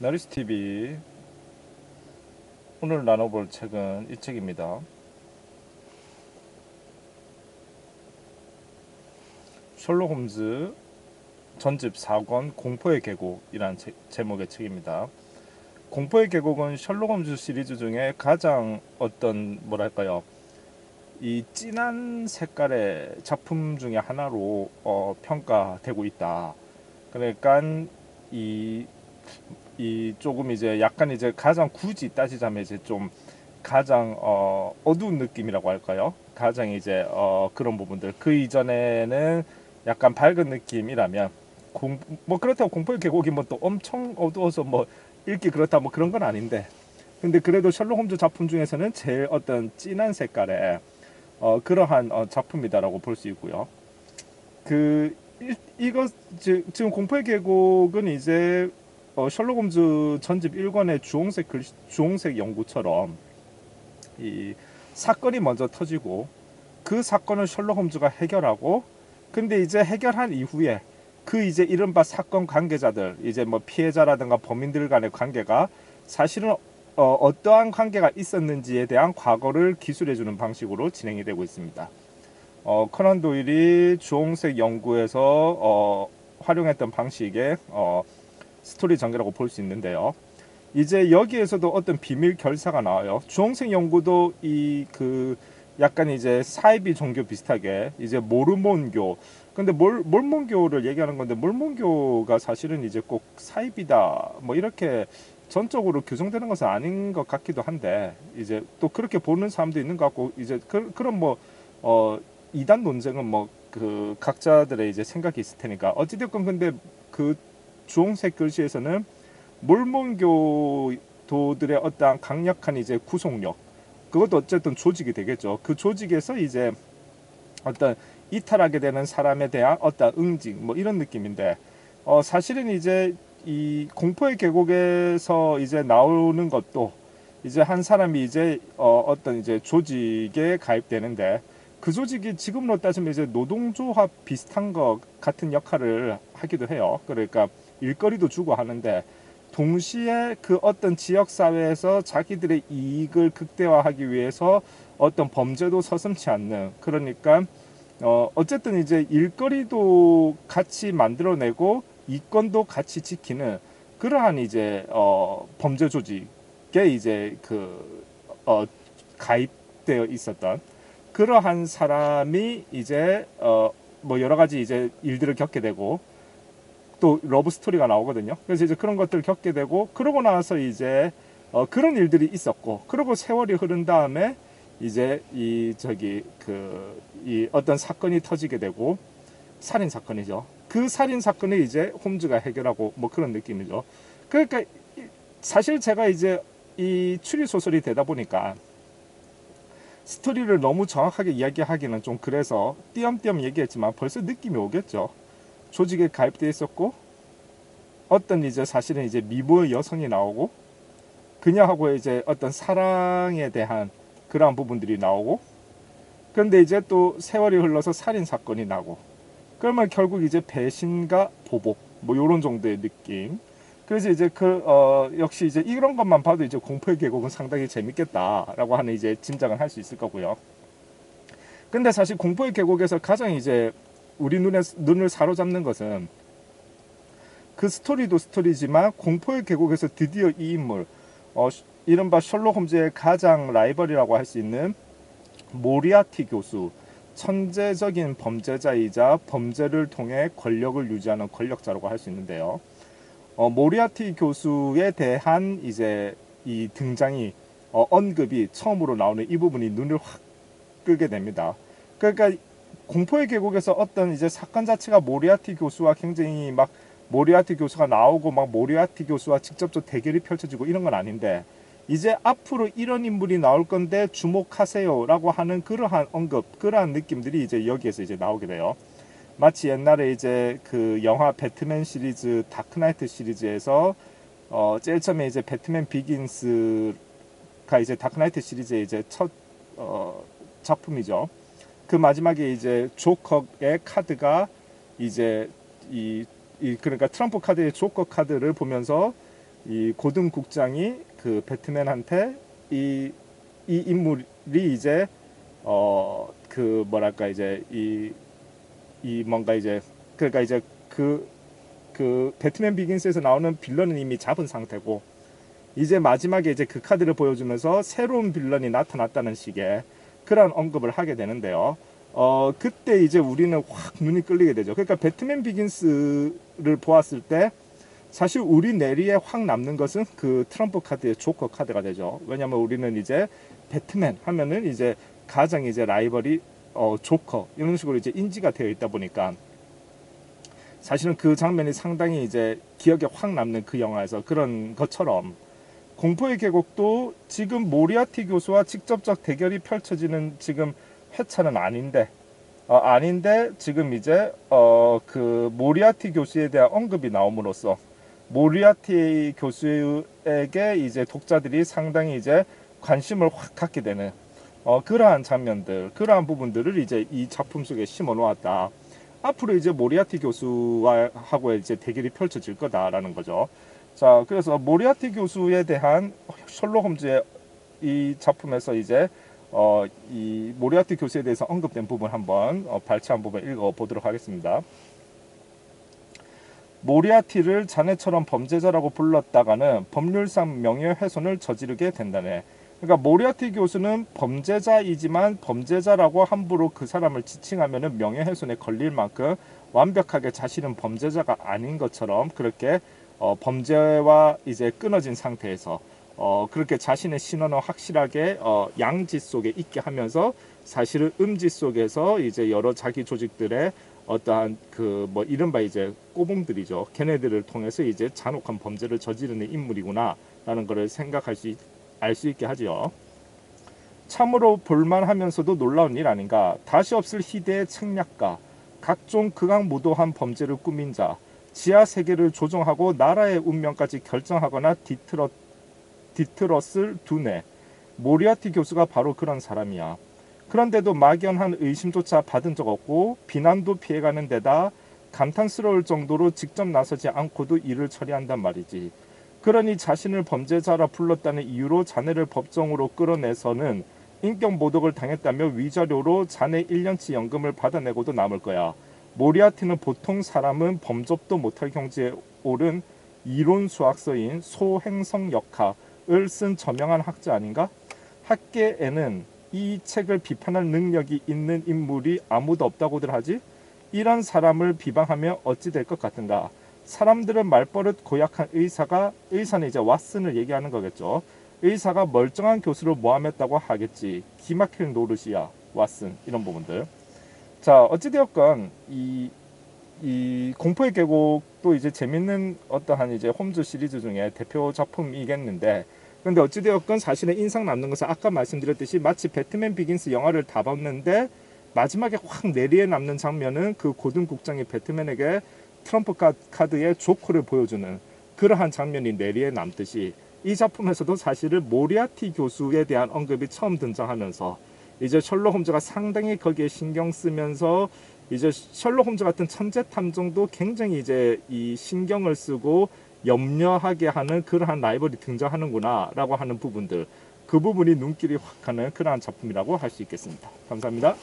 나리스TV 오늘 나눠볼 책은 이 책입니다. 셜록 홈즈 전집 4권 공포의 계곡이라는 제목의 책입니다. 공포의 계곡은 셜록 홈즈 시리즈 중에 가장 어떤 뭐랄까요, 이 진한 색깔의 작품 중에 하나로 평가되고 있다. 그러니까 이 조금 이제 약간 이제 가장 굳이 따지자면 이제 좀 가장 어두운 느낌이라고 할까요? 가장 이제 그런 부분들, 그 이전에는 약간 밝은 느낌이라면 뭐 그렇다고 공포의 계곡이 뭐 또 엄청 어두워서 뭐 읽기 그렇다 뭐 그런 건 아닌데, 근데 그래도 셜록 홈즈 작품 중에서는 제일 어떤 진한 색깔의 그러한 작품이다라고 볼 수 있고요. 이거 지금 공포의 계곡은 이제 셜록 홈즈 전집 1권의 주홍색 연구처럼 이 사건이 먼저 터지고 그 사건을 셜록 홈즈가 해결하고, 근데 이제 해결한 이후에 그 이제 이른바 사건 관계자들, 이제 뭐 피해자라든가 범인들 간의 관계가 사실은 어떠한 관계가 있었는지에 대한 과거를 기술해주는 방식으로 진행이 되고 있습니다. 커난 도일이 주홍색 연구에서 활용했던 방식의 스토리 전개라고 볼 수 있는데요. 이제 여기에서도 어떤 비밀 결사가 나와요. 주홍색 연구도 이 그 약간 이제 사이비 종교 비슷하게 이제 모르몬교. 근데 몰몬교를 얘기하는 건데, 몰몬교가 사실은 이제 꼭 사이비다 뭐 이렇게 전적으로 규정되는 것은 아닌 것 같기도 한데, 이제 또 그렇게 보는 사람도 있는 것 같고, 이제 그런 뭐 이단 논쟁은 뭐 그 각자들의 이제 생각이 있을 테니까 어찌됐건, 근데 그 주홍색 글씨에서는 몰몬교도들의 어떠한 강력한 이제 구속력, 그것도 어쨌든 조직이 되겠죠. 그 조직에서 이제 어떤 이탈하게 되는 사람에 대한 어떤 응징 뭐 이런 느낌인데, 사실은 이제 이 공포의 계곡에서 이제 나오는 것도 이제 한 사람이 이제 어떤 이제 조직에 가입되는데, 그 조직이 지금으로 따지면 이제 노동조합 비슷한 것 같은 역할을 하기도 해요. 그러니까 일거리도 주고 하는데, 동시에 그 어떤 지역 사회에서 자기들의 이익을 극대화하기 위해서 어떤 범죄도 서슴지 않는, 그러니까 어쨌든 이제 일거리도 같이 만들어내고 이권도 같이 지키는 그러한 이제 범죄 조직에 이제 가입되어 있었던 그러한 사람이 이제 뭐 여러 가지 이제 일들을 겪게 되고, 또 러브 스토리가 나오거든요. 그래서 이제 그런 것들을 겪게 되고, 그러고 나서 이제 그런 일들이 있었고, 그리고 세월이 흐른 다음에 이제 이 어떤 사건이 터지게 되고, 살인 사건이죠. 그 살인 사건을 이제 홈즈가 해결하고 뭐 그런 느낌이죠. 그러니까 사실 제가 이제 이 추리 소설이 되다 보니까 스토리를 너무 정확하게 이야기하기는 좀 그래서 띄엄띄엄 얘기했지만 벌써 느낌이 오겠죠. 조직에 가입돼 있었고, 어떤 이제 사실은 이제 미모의 여성이 나오고, 그녀하고 이제 어떤 사랑에 대한 그러한 부분들이 나오고, 그런데 이제 또 세월이 흘러서 살인 사건이 나고, 그러면 결국 이제 배신과 보복 뭐 요런 정도의 느낌. 그래서 이제 역시 이제 이런 것만 봐도 이제 공포의 계곡은 상당히 재밌겠다라고 하는 이제 짐작은 할 수 있을 거고요. 근데 사실 공포의 계곡에서 가장 이제 우리 눈을 사로잡는 것은, 그 스토리도 스토리지만 공포의 계곡에서 드디어 이 인물, 이른바 셜록 홈즈의 가장 라이벌이라고 할 수 있는 모리아티 교수, 천재적인 범죄자이자 범죄를 통해 권력을 유지하는 권력자라고 할 수 있는데요. 모리아티 교수에 대한 이제 이 등장이 언급이 처음으로 나오는 이 부분이 눈을 확 끄게 됩니다. 그러니까 공포의 계곡에서 어떤 이제 사건 자체가 모리아티 교수와 굉장히 막 모리아티 교수가 나오고 막 모리아티 교수와 직접적 대결이 펼쳐지고 이런 건 아닌데, 이제 앞으로 이런 인물이 나올 건데 주목하세요라고 하는 그러한 언급, 그러한 느낌들이 이제 여기에서 이제 나오게 돼요. 마치 옛날에 이제 그 영화 배트맨 시리즈 다크나이트 시리즈에서 제일 처음에 이제 배트맨 비긴스가 이제 다크나이트 시리즈의 이제 첫 작품이죠. 그 마지막에 이제 조커의 카드가 이제 그러니까 트럼프 카드의 조커 카드를 보면서 이 고든 국장이 그 배트맨한테 이 인물이 이제 그 뭐랄까 이제 이 뭔가 이제 그러니까 이제 그 배트맨 비긴스에서 나오는 빌런은 이미 잡은 상태고 이제 마지막에 이제 그 카드를 보여주면서 새로운 빌런이 나타났다는 식의 그런 언급을 하게 되는데요. 그때 이제 우리는 확 눈이 끌리게 되죠. 그러니까 배트맨 비긴스를 보았을 때 사실 우리 뇌리에 확 남는 것은 그 트럼프 카드의 조커 카드가 되죠. 왜냐면 우리는 이제 배트맨 하면은 이제 가장 이제 라이벌이 조커 이런 식으로 이제 인지가 되어 있다 보니까 사실은 그 장면이 상당히 이제 기억에 확 남는 그 영화에서 그런 것처럼 공포의 계곡도 지금 모리아티 교수와 직접적 대결이 펼쳐지는 지금 회차는 아닌데 지금 이제 그 모리아티 교수에 대한 언급이 나옴으로써 모리아티 교수에게 이제 독자들이 상당히 이제 관심을 확 갖게 되는 그러한 장면들, 그러한 부분들을 이제 이 작품 속에 심어 놓았다. 앞으로 이제 모리아티 교수와 하고 이제 대결이 펼쳐질 거다라는 거죠. 자, 그래서 모리아티 교수에 대한 셜록 홈즈의 이 작품에서 이제 이 모리아티 교수에 대해서 언급된 부분 한번 발췌한 부분 읽어 보도록 하겠습니다. 모리아티를 자네처럼 범죄자라고 불렀다가는 법률상 명예훼손을 저지르게 된다네. 그러니까 모리아티 교수는 범죄자이지만 범죄자라고 함부로 그 사람을 지칭하면 명예훼손에 걸릴 만큼 완벽하게 자신은 범죄자가 아닌 것처럼 그렇게 범죄와 이제 끊어진 상태에서 그렇게 자신의 신원을 확실하게 양지 속에 있게 하면서 사실은 음지 속에서 이제 여러 자기 조직들의 어떠한 그 뭐 이른바 이제 꼬봉들이죠. 걔네들을 통해서 이제 잔혹한 범죄를 저지르는 인물이구나라는 것을 생각할 알 수 있게 하지요. 참으로 볼만하면서도 놀라운 일 아닌가. 다시 없을 희대의 책략가, 각종 극악무도한 범죄를 꾸민 자, 지하 세계를 조종하고 나라의 운명까지 결정하거나 뒤틀었을 두뇌. 모리아티 교수가 바로 그런 사람이야. 그런데도 막연한 의심조차 받은 적 없고 비난도 피해가는 데다 감탄스러울 정도로 직접 나서지 않고도 일을 처리한단 말이지. 그러니 자신을 범죄자라 불렀다는 이유로 자네를 법정으로 끌어내서는 인격 모독을 당했다며 위자료로 자네 1년치 연금을 받아내고도 남을 거야. 모리아티는 보통 사람은 범접도 못할 경지에 오른 이론 수학서인 소행성역학을 쓴 저명한 학자 아닌가? 학계에는 이 책을 비판할 능력이 있는 인물이 아무도 없다고들 하지? 이런 사람을 비방하며 어찌 될 것 같은가? 사람들은 말버릇 고약한 의사는 이제 왓슨을 얘기하는 거겠죠. 의사가 멀쩡한 교수를 모함했다고 하겠지. 기막힐 노릇이야 왓슨. 이런 부분들. 자, 어찌되었건 이 공포의 계곡도 이제 재밌는 어떠한 이제 홈즈 시리즈 중에 대표 작품이겠는데, 근데 어찌되었건 사실은 인상 남는 것은 아까 말씀드렸듯이 마치 배트맨 비긴스 영화를 다 봤는데 마지막에 확 내리에 남는 장면은 그 고든 국장이 배트맨에게 트럼프 카드의 조커를 보여주는 그러한 장면이 내리에 남듯이 이 작품에서도 사실은 모리아티 교수에 대한 언급이 처음 등장하면서 이제 셜록 홈즈가 상당히 거기에 신경 쓰면서 이제 셜록 홈즈 같은 천재 탐정도 굉장히 이제 이 신경을 쓰고 염려하게 하는 그러한 라이벌이 등장하는구나 라고 하는 부분들, 그 부분이 눈길이 확 가는 그러한 작품이라고 할 수 있겠습니다. 감사합니다.